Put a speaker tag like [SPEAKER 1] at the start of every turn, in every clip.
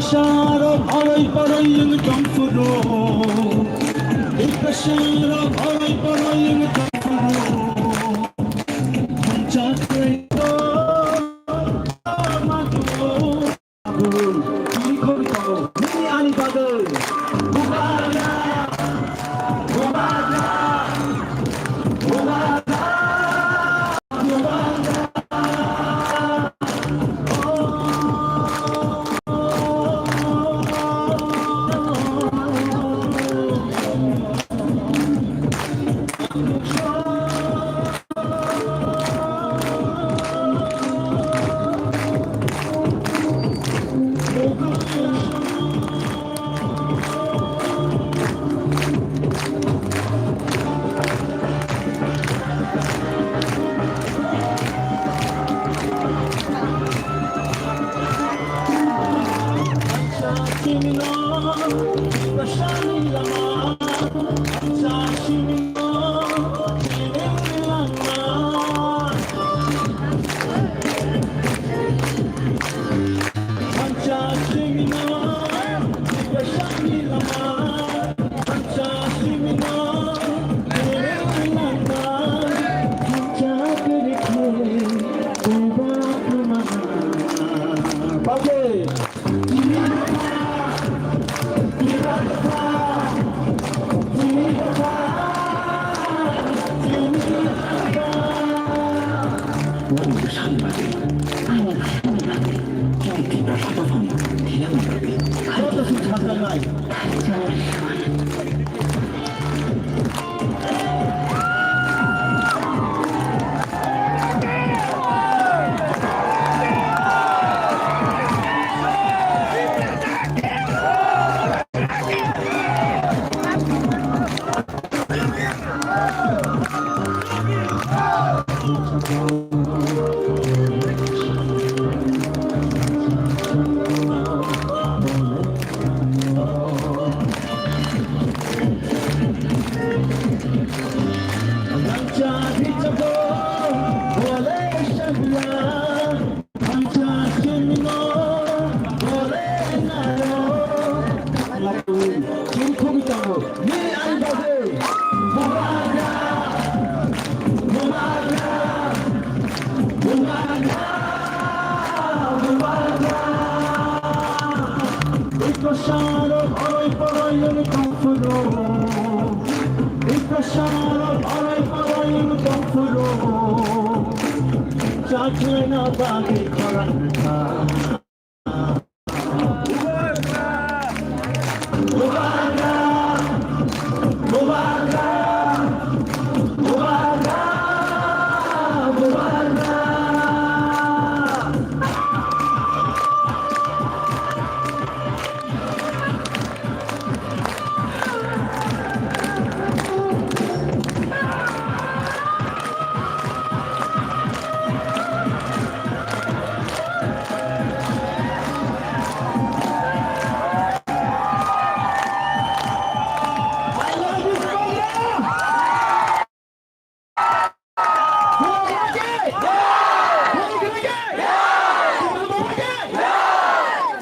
[SPEAKER 1] Ikashara bharai parayang jamfuro Ikashara bharai parayang jamfuro Chakreto Amado Ikorito Nini ani badal Bubada Bubada Bubada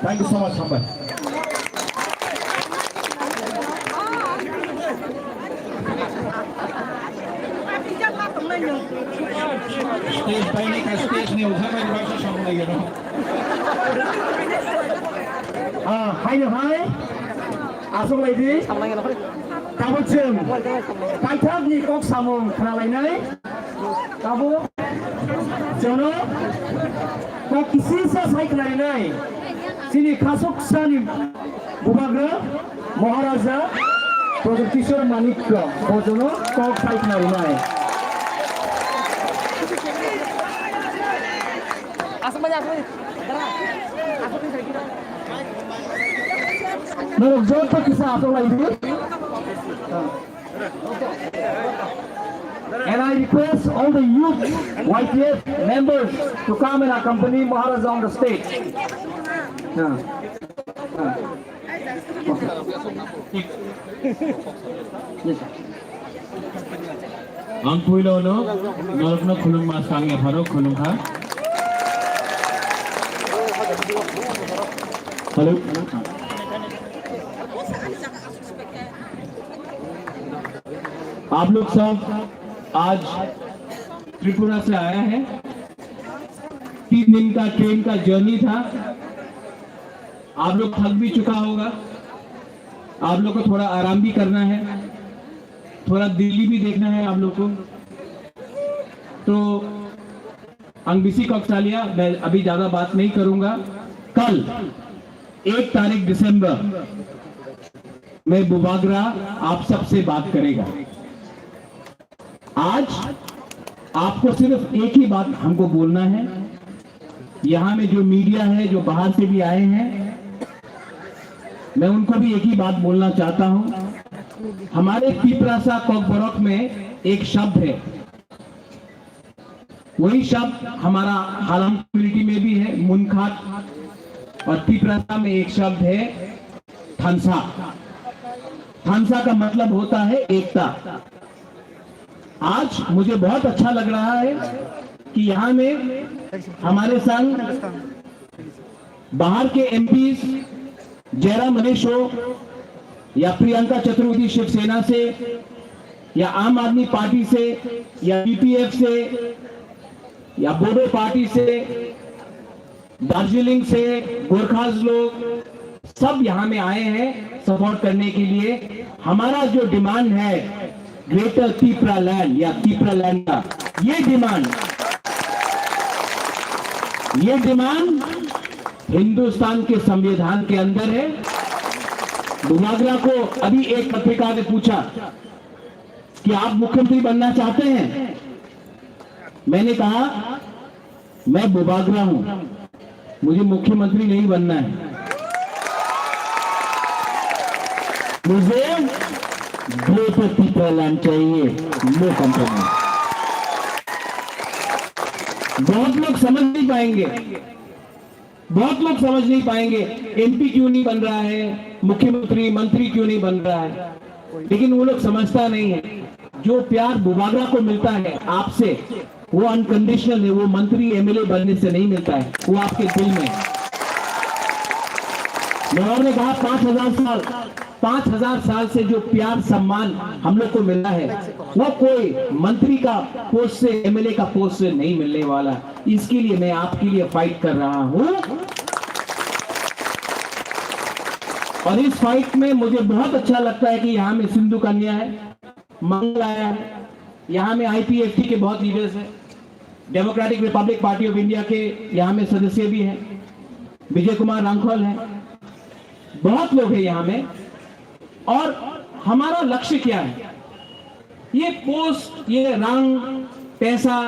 [SPEAKER 1] Thank you so much, Hamban. Stage by ni stage ni udah kan bahasa sama lagi no. Hai hai. Asok lagi. Kamu jem. Kantor ni kok samung kenalai nai. Kamu. Jono. Kok kisi sa saya kenalai nai. Sini Kasok Sani Bubagra Maharaja Dr. Kishore Manikya Bojono kok saya kenalai nai. Mereka jauh tak kisah atau lagi. And I request all the youth YTF members to come and accompany Maharaja on the stage. Ang puilo no, nalok na kulung masang ya paro kulung ha. Hello, आप लोग सब आज त्रिपुरा से आया है। 3 दिन का train का जर्नी था। आप लोग थक भी चुका होगा। आप लोग को थोड़ा आराम भी करना है, थोड़ा दिल्ली भी देखना है आप लोग को। तो अंगबीसी कौशल्या, मैं अभी ज्यादा बात नहीं करूंगा। कल 1 तारीख दिसंबर में बुबागरा आप सबसे बात करेगा। आज आपको सिर्फ एक ही बात हमको बोलना है। यहां में जो मीडिया है, जो बाहर से भी आए हैं, मैं उनको भी एक ही बात बोलना चाहता हूं। हमारे तिपरासा कोकबोरोक में एक शब्द है, वही शब्द हमारा हालाम कम्युनिटी में भी है, मुनखात। और तिपरासा में एक शब्द है थानसा। थानसा का मतलब होता है एकता। आज मुझे बहुत अच्छा लग रहा है कि यहाँ में हमारे संग बाहर के एमपीज जयराम मनीष हो या प्रियंका चतुर्वेदी शिवसेना से या आम आदमी पार्टी से या पीपीएफ से या बोडो पार्टी से, दार्जिलिंग से गोरखास लोग सब यहाँ में आए हैं सपोर्ट करने के लिए। हमारा जो डिमांड है ग्रेटर तिपरा लैंड या तिपरा लैंड का, ये डिमांड हिंदुस्तान के संविधान के अंदर है। बुबागरा को अभी एक पत्रिका ने पूछा कि आप मुख्यमंत्री बनना चाहते हैं। मैंने कहा मैं बुबागरा हूं, मुझे मुख्यमंत्री नहीं बनना है, मुझे ग्रेटर तिपरा लैंड चाहिए, नो कॉम्प्रोमाइज। बहुत लोग समझ नहीं पाएंगे, एमपी क्यों नहीं बन रहा है, मुख्यमंत्री मंत्री क्यों नहीं बन रहा है, लेकिन वो लोग समझता नहीं है। जो प्यार बुबागरा को मिलता है आपसे, वो अनकंडीशनल है, वो मंत्री एमएलए बनने से नहीं मिलता है, वो आपके दिल में। नौर ने कहा 5,000 साल से जो प्यार सम्मान हम लोग को मिला है, वो कोई मंत्री का पोस्ट से, एमएलए का पोस्ट से नहीं मिलने वाला। इसके लिए मैं आपके लिए फाइट कर रहा हूं। और इस फाइट में मुझे बहुत अच्छा लगता है कि यहाँ में सिंधु कन्या है, मंगल आया है, यहाँ में आईपीएफटी के बहुत लीडर्स हैं, democratic Republic party of India के यहाँ में सदस्य भी हैं, विजय कुमार रांखोल हैं, बहुत लोग हैं यहाँ में। और हमारा लक्ष्य क्या है? ये पोस्ट, ये रंग, पैसा,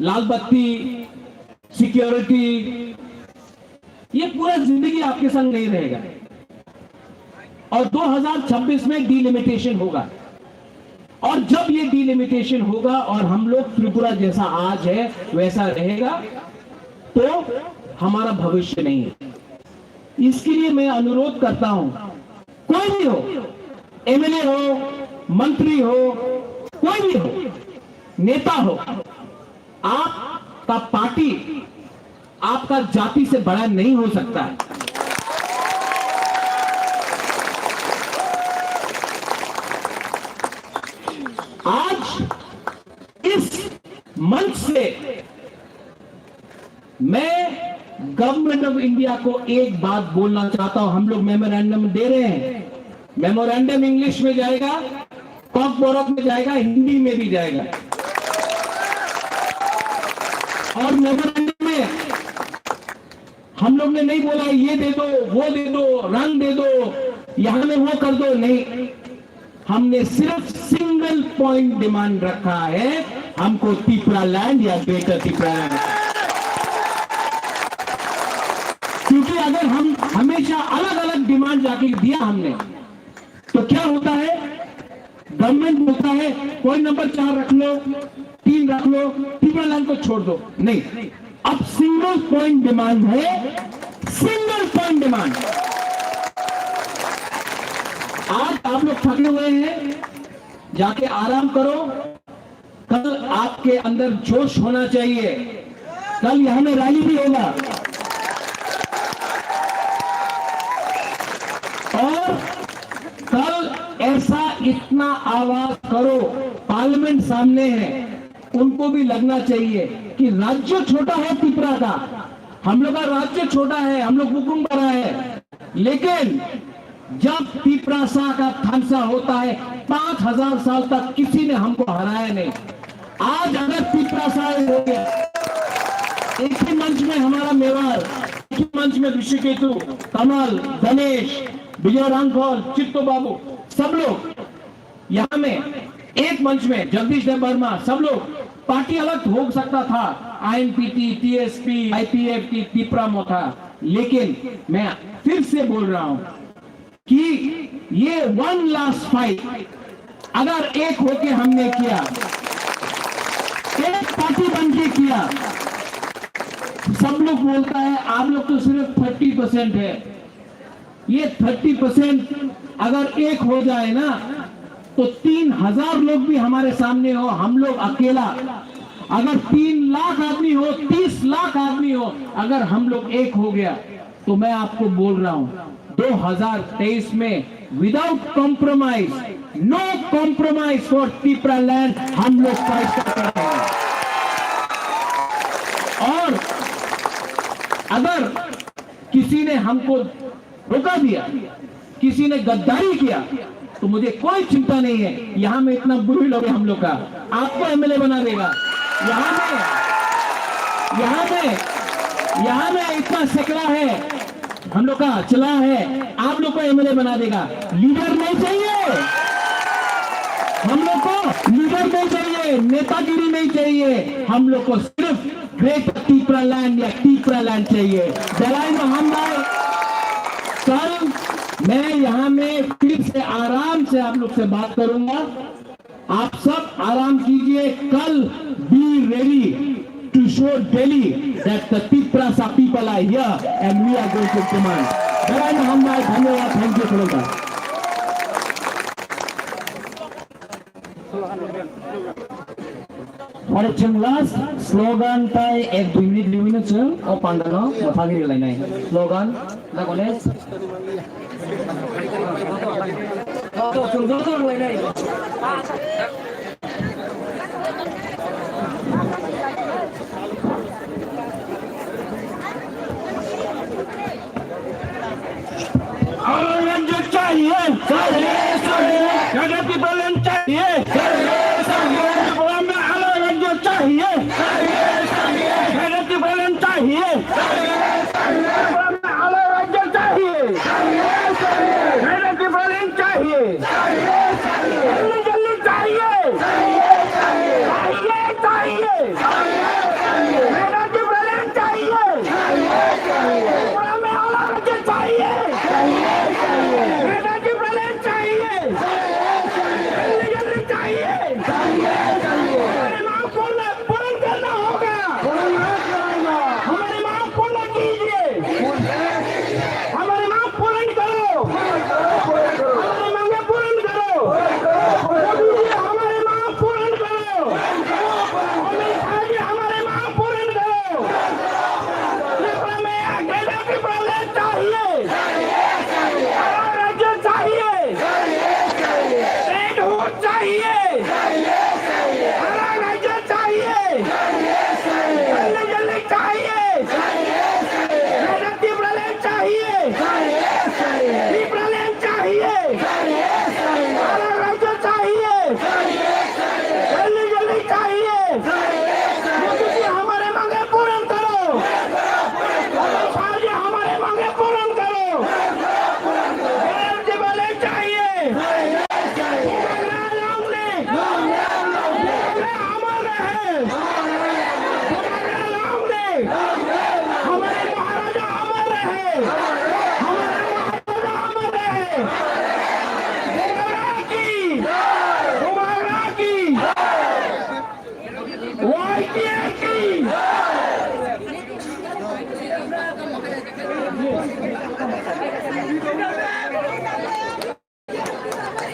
[SPEAKER 1] लाल बत्ती, सिक्योरिटी, ये पूरा जिंदगी आपके संग नहीं रहेगा। और 2026 में डिलिमिटेशन होगा। और जब ये डिलिमिटेशन होगा और हम लोग त्रिपुरा जैसा आज है वैसा रहेगा, तो हमारा भविष्य नहीं है। इसके लिए मैं अनुरोध करता हूं, कोई भी हो, एमएलए हो, मंत्री हो, कोई भी हो, नेता हो, आपका पार्टी आपका जाति से बड़ा नहीं हो सकता है। आज इस मंच से मैं गवर्नमेंट ऑफ इंडिया को एक बात बोलना चाहता हूं। हम लोग मेमोरेंडम दे रहे हैं, मेमोरेंडम इंग्लिश में जाएगा, कोकबोरोक में जाएगा, हिंदी में भी जाएगा। और मेमोरेंडम में हम लोग ने नहीं बोला ये दे दो, वो दे दो, रंग दे दो, यहां में वो कर दो, नहीं। हमने सिर्फ सिंगल पॉइंट डिमांड रखा है, हमको तिपरा लैंड या ग्रेटर तिपरा लैंड। क्योंकि अगर हम हमेशा अलग अलग डिमांड जाके दिया हमने, तो क्या होता है, गवर्नमेंट बोलता है कोई नंबर 4 रख लो, 3 रख लो, तिपरा लैंड को छोड़ दो। नहीं, अब सिंगल पॉइंट डिमांड है, सिंगल पॉइंट डिमांड। आज आप लोग थके हुए हैं, जाके आराम करो। कल आपके अंदर जोश होना चाहिए। कल यहां में रैली भी होगा। इतना आवाज करो, पार्लियामेंट सामने है, उनको भी लगना चाहिए कि राज्य छोटा है त्रिपुरा का, हम लोग का राज्य छोटा है, हम लोग हुकुम पर है, लेकिन जब त्रिपुरा का थानसा होता है 5000 साल तक किसी ने हमको हराया नहीं। आज अगर त्रिपुरा हो गया, एक ही मंच में हमारा मेवाड़, एक ही मंच में ऋषिकेतु, कमल, गणेश, विजय रांखोल, चित्तो बाबू, सब लोग यहाँ में एक मंच में, जगदीश देव वर्मा, सब लोग, पार्टी अलग हो सकता था, आईएनपीटी, टीएसपी, आईपीएफटी, त्रिपुरा में था, लेकिन मैं फिर से बोल रहा हूं कि ये वन लास्ट फाइट अगर एक होके हमने किया, एक पार्टी बन के किया, सब लोग बोलता है आप लोग तो सिर्फ 30% है, ये 30% अगर एक हो जाए ना तो 3000 लोग भी हमारे सामने हो, हम लोग अकेला, अगर 3 लाख आदमी हो, 30 लाख आदमी हो, अगर हम लोग एक हो गया तो मैं आपको बोल रहा हूं 2023 में without compromise, no compromise for Tripura land हम लोग फाइट कर रहे हैं। और अगर किसी ने हमको रोका दिया, किसी ने गद्दारी किया, तो मुझे कोई चिंता नहीं है, यहां में इतना बुरी लोग है हम लोग का, आपको एमएलए बना देगा, यहां में इतना सेकड़ा है हम लोग का चला है, आप लोग को एमएलए बना देगा। लीडर नहीं चाहिए हम लोग को, लीडर नहीं चाहिए, नेतागिरी नहीं चाहिए, हम लोग को सिर्फ ग्रेट त्रिपुरा लैंड या त्रिपुरा लैंड चाहिए। जलाई मोहम्मद, कल मैं यहाँ में फिर से आराम से आप लोग से बात करूंगा, आप सब आराम कीजिए, कल be ready to show Delhi that the Tripura people are here and we are going to command. जय मोहम्मद, धन्यवाद, थैंक यू करूंगा।
[SPEAKER 2] और जों लास्ट स्लोगान ताई 1-2 मिनिट जों ओ पांडानो मथागिरि लायनाय स्लोगान दा गणेश तो जों लायनाय
[SPEAKER 1] चाहिए, प्रगति बलन चाहिए, चाहिए, प्रगति बलन चाहिए, राज्य चाहिए, प्रगति बलन चाहिए, जल्दी जल्दी चाहिए, चाहिए, प्रगति बलन चाहिए,